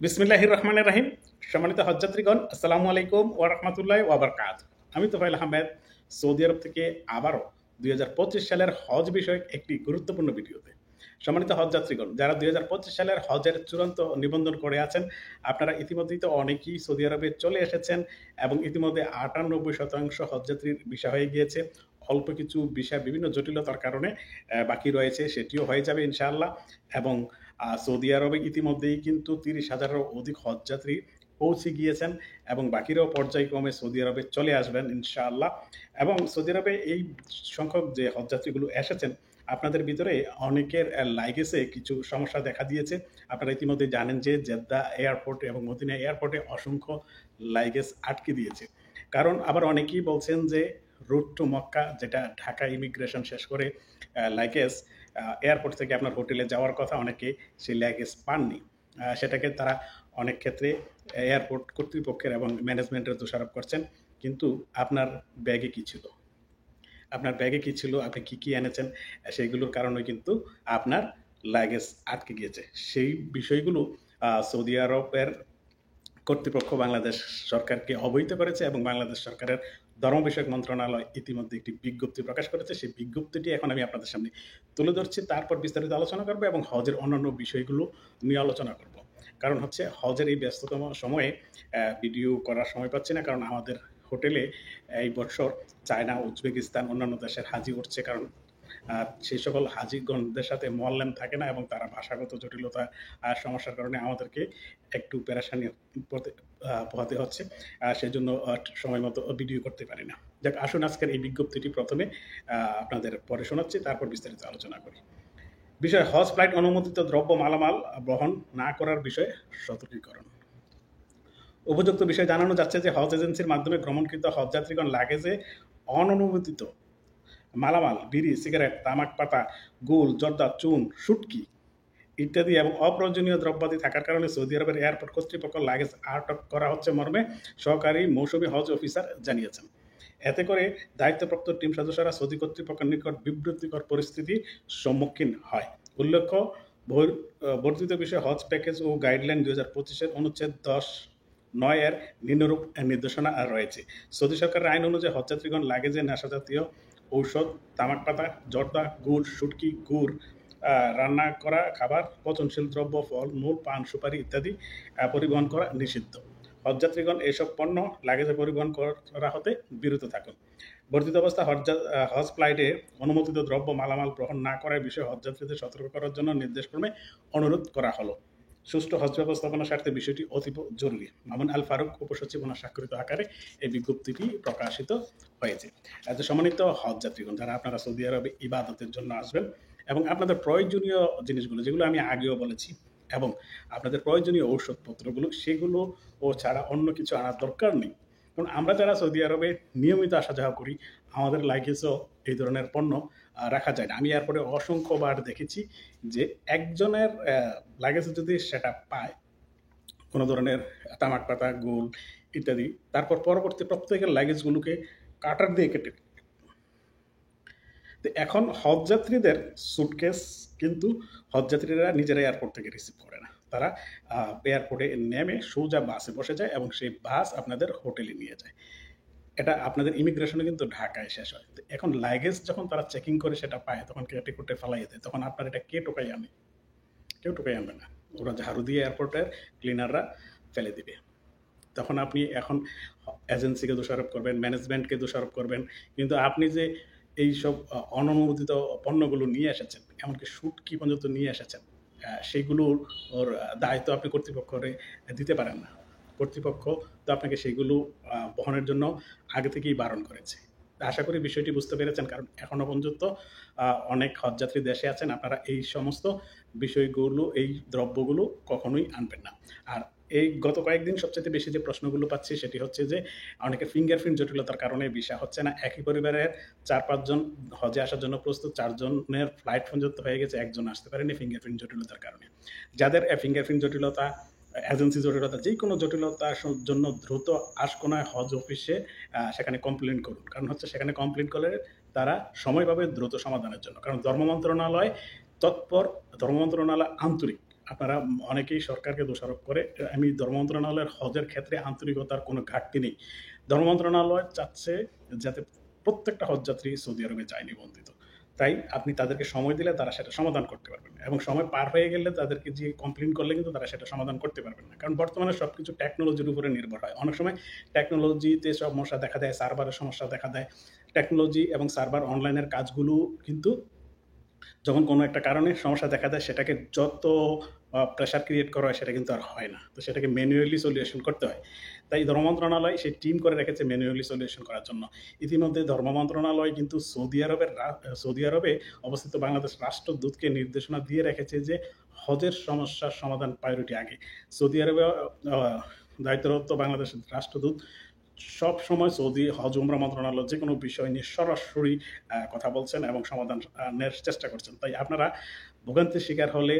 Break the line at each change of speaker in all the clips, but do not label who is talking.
বিসমিল্লাহির রহমানির রাহিম। সম্মানিত হজযাত্রীগণ, আসসালামু আলাইকুম ওয়া রাহমাতুল্লাহি ওয়া বারাকাতুহু। আমি তোফায়েল আহমেদ, সৌদি আরব থেকে আবারও ২০২৫ সালের হজ বিষয়ক একটি গুরুত্বপূর্ণ ভিডিওতে। সম্মানিত হজযাত্রীগণ, যারা ২০২৫ সালের হজের চূড়ান্ত নিবন্ধন করে আছেন, আপনারা ইতিমধ্যেই তো অনেকেই সৌদি আরবে চলে এসেছেন এবং ইতিমধ্যে ৯৮% হজযাত্রীর ভিসা হয়ে গিয়েছে। অল্প কিছু ভিসা বিভিন্ন জটিলতার কারণে বাকি রয়েছে, সেটিও হয়ে যাবে ইনশাআল্লাহ। এবং সৌদি আরবে ইতিমধ্যেই কিন্তু ৩০,০০০-এরও অধিক হজযাত্রী পৌঁছে গিয়েছেন এবং বাকিরাও পর্যায়ক্রমে সৌদি আরবে চলে আসবেন ইনশাআল্লাহ। এবং সৌদি আরবে এই সংখ্যক যে হজযাত্রীগুলো এসেছেন, আপনাদের ভিতরে অনেকের লাগেজে কিছু সমস্যা দেখা দিয়েছে। আপনারা ইতিমধ্যে জানেন যে জেদ্দা এয়ারপোর্ট এবং মদিনা এয়ারপোর্টে অসংখ্য লাগেজ আটকে দিয়েছে। কারণ আবার অনেকেই বলছেন যে রুট টু মক্কা, যেটা ঢাকা ইমিগ্রেশন শেষ করে লাগেজ এয়ারপোর্ট থেকে আপনার হোটেলে যাওয়ার কথা, অনেকে সেই লাগেজ পাননি। সেটাকে তারা অনেক ক্ষেত্রে এয়ারপোর্ট কর্তৃপক্ষের এবং ম্যানেজমেন্টের দোষারোপ করছেন। কিন্তু আপনার ব্যাগে কী ছিল? আপনার ব্যাগে কী ছিল? আপনি কী কী এনেছেন? সেইগুলোর কারণে কিন্তু আপনার লাগেজ আটকে গিয়েছে। সেই বিষয়গুলো সৌদি আরবের কর্তৃপক্ষ বাংলাদেশ সরকারকে অবহিত করেছে এবং বাংলাদেশ সরকারের ধর্ম বিষয়ক মন্ত্রণালয় ইতিমধ্যে একটি বিজ্ঞপ্তি প্রকাশ করেছে। সেই বিজ্ঞপ্তিটি এখন আমি আপনাদের সামনে তুলে ধরছি, তারপর বিস্তারিত আলোচনা করবো এবং হজের অন্যান্য বিষয়গুলো নিয়ে আলোচনা করব। কারণ হচ্ছে হজের এই ব্যস্ততম সময়ে ভিডিও করার সময় পাচ্ছি না, কারণ আমাদের হোটেলে এই বছর চায়না, উজবেকিস্তান, অন্যান্য দেশের হাজি উঠছে। কারণ সেই সকল হাজিগণদের সাথে মোয়াল্লেম থাকে না এবং তারা ভাষাগত জটিলতা আর সমস্যার কারণে আমাদেরকে একটু পেরেশানি পোহাতে হচ্ছে। সেজন্য সময় মতো ভিডিও করতে পারি না। যাক, আসুন আজকের এই বিজ্ঞপ্তিটি প্রথমে আপনাদের পরে শোনাচ্ছি, তারপর বিস্তারিত আলোচনা করি। বিষয়: হজ ফ্লাইট অনুমোদিত দ্রব্য মালামাল বহন না করার বিষয়ে সতর্কীকরণ। উপযুক্ত বিষয়ে জানানো যাচ্ছে যে হজ এজেন্সির মাধ্যমে ভ্রমণকৃত হজযাত্রীগণ লাগেজে অননুমোদিত মালামাল, বিড়ি, সিগারেট, তামাক পাতা, গুল, জর্দা, চুন, শুটকি ইত্যাদি এবং অপ্রয়োজনীয় দ্রব্যাদি থাকার কারণে সৌদি আরবের এয়ারপোর্ট কর্তৃপক্ষ লাগেজ আটক করা হচ্ছে মর্মে সহকারী মৌসুমী হজ অফিসার জানিয়েছেন। এতে করে দায়িত্বপ্রাপ্ত টিম সদস্যরা সৌদি কর্তৃপক্ষের নিকট বিব্রতিকর পরিস্থিতির সম্মুখীন হয়। উল্লেখ্য, বর্ধিত বিষয়ে হজ প্যাকেজ ও গাইডলাইন ২০২৫-এর অনুচ্ছেদ 10(9) এর নিম্নরূপ নির্দেশনা রয়েছে। সৌদি সরকারের আইন অনুযায়ী হজযাত্রীগণ লাগেজে নেশাজাতীয় ঔষধ, তামাক পাতা, জর্দা, গুড়, শুটকি, গুড়, রান্না করা খাবার, পচনশীল দ্রব্য, ফল মূল, পান সুপারি ইত্যাদি পরিবহন করা নিষিদ্ধ। হজযাত্রীগণ এসব পণ্য লাগেজে পরিবহন করা হতে বিরত থাকুন। বর্ধিত অবস্থা হজ ফ্লাইটে অনুমোদিত দ্রব্য মালামাল গ্রহণ না করার বিষয়ে হজযাত্রীদের সতর্ক করার জন্য নির্দেশক্রমে অনুরোধ করা হলো। সুষ্ঠু হজ ব্যবস্থাপনার স্বার্থে বিষয়টি অতীব জরুরি। মামুন আল ফারুক উপসচিব ওনার স্বাক্ষরিত আকারে এই বিজ্ঞপ্তিটি প্রকাশিত হয়েছে। সম্মানিত হজযাত্রীগণ, যারা আপনারা সৌদি আরবে ইবাদতের জন্য আসবেন এবং আপনাদের প্রয়োজনীয় জিনিসগুলো, যেগুলো আমি আগেও বলেছি, এবং আপনাদের প্রয়োজনীয় ঔষধপত্রগুলো, সেগুলো ও ছাড়া অন্য কিছু আনার দরকার নেই। কারণ আমরা যারা সৌদি আরবে নিয়মিত আসা যাওয়া করি, আমাদের লাগেজও এই ধরনের পণ্য রাখা যায় না। আমি এরপরে অসংখ্যবার দেখেছি যে একজনের লাগেজে যদি সেটা পায় কোনো ধরনের তামাক পাতা, গোল ইত্যাদি, তারপর পরবর্তী প্রত্যেকের লাগেজগুলোকে কাটার দিয়ে কেটে। তো এখন হজযাত্রীদের সুটকেস কিন্তু হজযাত্রীরা নিজেরা এয়ারপোর্ট থেকে রিসিভ করে না। তারা এয়ারপোর্টে নেমে সোজা বাসে বসে যায় এবং সেই বাস আপনাদের হোটেলে নিয়ে যায়। এটা আপনাদের ইমিগ্রেশনে কিন্তু ঢাকায় শেষ হয়। তো এখন লাগেজ যখন তারা চেকিং করে সেটা পায়, তখন কেটে কুটে ফালাইয়ে দেয়। তখন আপনার এটা কে টোকাই আনে? কেউ টোকাই আনবে না। ওরা ঝাড়ু দিয়ে এয়ারপোর্টের ক্লিনাররা ফেলে দিবে। তখন আপনি এখন এজেন্সিকে দোষারোপ করবেন, ম্যানেজমেন্টকে দোষারোপ করবেন। কিন্তু আপনি যে এইসব অননুমোদিত পণ্যগুলো নিয়ে এসেছেন, এমনকি শুটকি পর্যন্ত নিয়ে এসেছেন, সেইগুলোর দায়িত্ব আপনি কর্তৃপক্ষরে দিতে পারেন না। কর্তৃপক্ষ তো আপনাকে সেইগুলো বহনের জন্য আগে থেকেই বারণ করেছে। আশা করি বিষয়টি বুঝতে পেরেছেন, কারণ এখনও পর্যন্ত অনেক হজযাত্রী দেশে আছেন। আপনারা এই সমস্ত বিষয়গুলো, এই দ্রব্যগুলো কখনোই আনবেন না। আর এই গত কয়েকদিন সবচেয়ে বেশি যে প্রশ্নগুলো পাচ্ছি সেটি হচ্ছে যে অনেকে ফিঙ্গারপ্রিন্ট জটিলতার কারণে ভিসা হচ্ছে না। একই পরিবারের 4-5 জন হজে আসার জন্য প্রস্তুত, 4 জনের ফ্লাইট পর্যন্ত হয়ে গেছে, একজন আসতে পারেনি ফিঙ্গারপ্রিন্ট জটিলতার কারণে। যাদের ফিঙ্গারপ্রিন্ট জটিলতা, এজেন্সি জটিলতা, যে কোনো জটিলতার জন্য দ্রুত আশকোনায় হজ অফিসে সেখানে কমপ্লেন করুন। কারণ হচ্ছে সেখানে কমপ্লেন করলে তারা সময় পাবে দ্রুত সমাধানের জন্য। কারণ ধর্ম মন্ত্রণালয় তৎপর, ধর্ম মন্ত্রণালয় আন্তরিক। আপনারা অনেকেই সরকারকে দোষারোপ করে। আমি ধর্ম মন্ত্রণালয়ের হজের ক্ষেত্রে আন্তরিকতার কোনো ঘাটতি নেই। ধর্ম মন্ত্রণালয় চাচ্ছে যাতে প্রত্যেকটা হজযাত্রী সৌদি আরবে যায় নিবন্ধিত। তাই আপনি তাদেরকে সময় দিলে তারা সেটা সমাধান করতে পারবেন, এবং সময় পার হয়ে গেলে তাদেরকে যে কমপ্লেন করলে কিন্তু তারা সেটা সমাধান করতে পারবেন না। কারণ বর্তমানে সবকিছু টেকনোলজির উপরে নির্ভর হয়। অনেক সময় টেকনোলজিতে সমস্যা দেখা দেয়, সার্ভারের সমস্যা দেখা দেয়। টেকনোলজি এবং সার্ভার অনলাইনের কাজগুলো কিন্তু যখন কোনো একটা কারণে সমস্যা দেখা দেয়, সেটাকে যত প্রেশার ক্রিয়েট করা হয় সেটা কিন্তু আর হয় না। তো সেটাকে ম্যানুয়ালি সলিউশন করতে হয়। তাই ধর্ম মন্ত্রণালয় সেই টিম করে রেখেছে ম্যানুয়ালি সলিউশন করার জন্য। ইতিমধ্যে ধর্ম মন্ত্রণালয় কিন্তু সৌদি আরবে অবস্থিত বাংলাদেশ রাষ্ট্রদূতকে নির্দেশনা দিয়ে রেখেছে যে হজের সমস্যার সমাধান প্রায়োরিটি আগে। সৌদি আরবে দায়িত্বরত বাংলাদেশের রাষ্ট্রদূত সব সময় সৌদি হজ উমরা মন্ত্রণালয় যে কোনো বিষয় নিয়ে সরাসরি কথা বলছেন এবং সমাধানের চেষ্টা করছেন। তাই আপনারা ভোগান্তির শিকার হলে,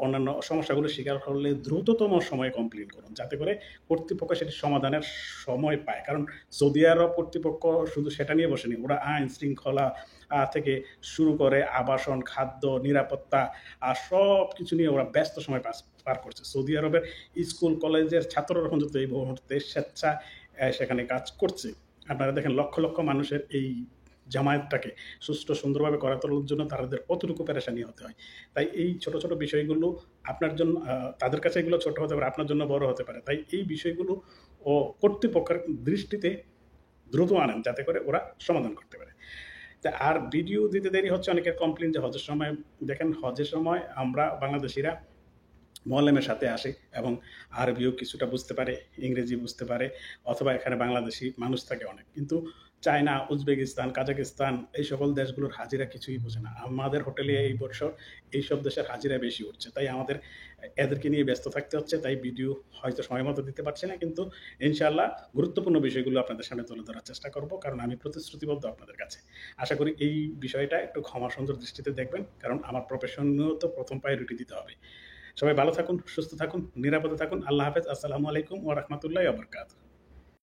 অন্যান্য সমস্যাগুলোর শিকার হলে দ্রুততম সময়ে কমপ্লেন করুন, যাতে করে কর্তৃপক্ষ সেটি সমাধানের সময় পায়। কারণ সৌদি আরব কর্তৃপক্ষ শুধু সেটা নিয়ে বসেনি, ওরা আইন শৃঙ্খলা থেকে শুরু করে আবাসন, খাদ্য, নিরাপত্তা সব কিছু নিয়ে ওরা ব্যস্ত সময় পার করছে। সৌদি আরবের স্কুল কলেজের ছাত্ররা পর্যন্ত এই মুহূর্তে স্বেচ্ছা সেখানে কাজ করছে। আপনারা দেখেন লক্ষ লক্ষ মানুষের এই জামায়াতটাকে সুষ্ঠু সুন্দরভাবে করা তোলার জন্য তাদের কতটুকু পেরেশানি হতে হয়। তাই এই ছোট ছোট বিষয়গুলো আপনার জন্য, তাদের কাছে এগুলো ছোট হতে পারে, আপনার জন্য বড় হতে পারে। তাই এই বিষয়গুলো ও কর্তৃপক্ষের দৃষ্টিতে দ্রুত আনেন, যাতে করে ওরা সমাধান করতে পারে। তা আর ভিডিও দিতে দেরি হচ্ছে, অনেকের কমপ্লেন যে হজের সময়, দেখেন হজের সময় আমরা বাংলাদেশিরা মোয়াল্লেমের সাথে আসে এবং আরবিও কিছুটা বুঝতে পারে, ইংরেজি বুঝতে পারে, অথবা এখানে বাংলাদেশি মানুষ থাকে অনেক। কিন্তু চায়না, উজবেকিস্তান, কাজাকিস্তান এই সকল দেশগুলোর হাজিরা কিছুই বোঝে না। আমাদের হোটেলে এই বছর এইসব দেশের হাজিরা বেশি উঠছে, তাই আমাদের এদেরকে নিয়ে ব্যস্ত থাকতে হচ্ছে। তাই ভিডিও হয়তো সময় মতো দিতে পারছি না, কিন্তু ইনশাআল্লাহ গুরুত্বপূর্ণ বিষয়গুলো আপনাদের সামনে তুলে ধরার চেষ্টা করব, কারণ আমি প্রতিশ্রুতিবদ্ধ আপনাদের কাছে। আশা করি এই বিষয়টা একটু ক্ষমা সুন্দর দৃষ্টিতে দেখবেন, কারণ আমার প্রফেশনেও তো প্রথম প্রায়োরিটি দিতে হবে। সবাই ভালো থাকুন, সুস্থ থাকুন, নিরাপদে থাকুন। আল্লাহ হাফেজ। আসসালামু আলাইকুম ওয়া রাহমাতুল্লাহি ওয়া বারাকাতুহু।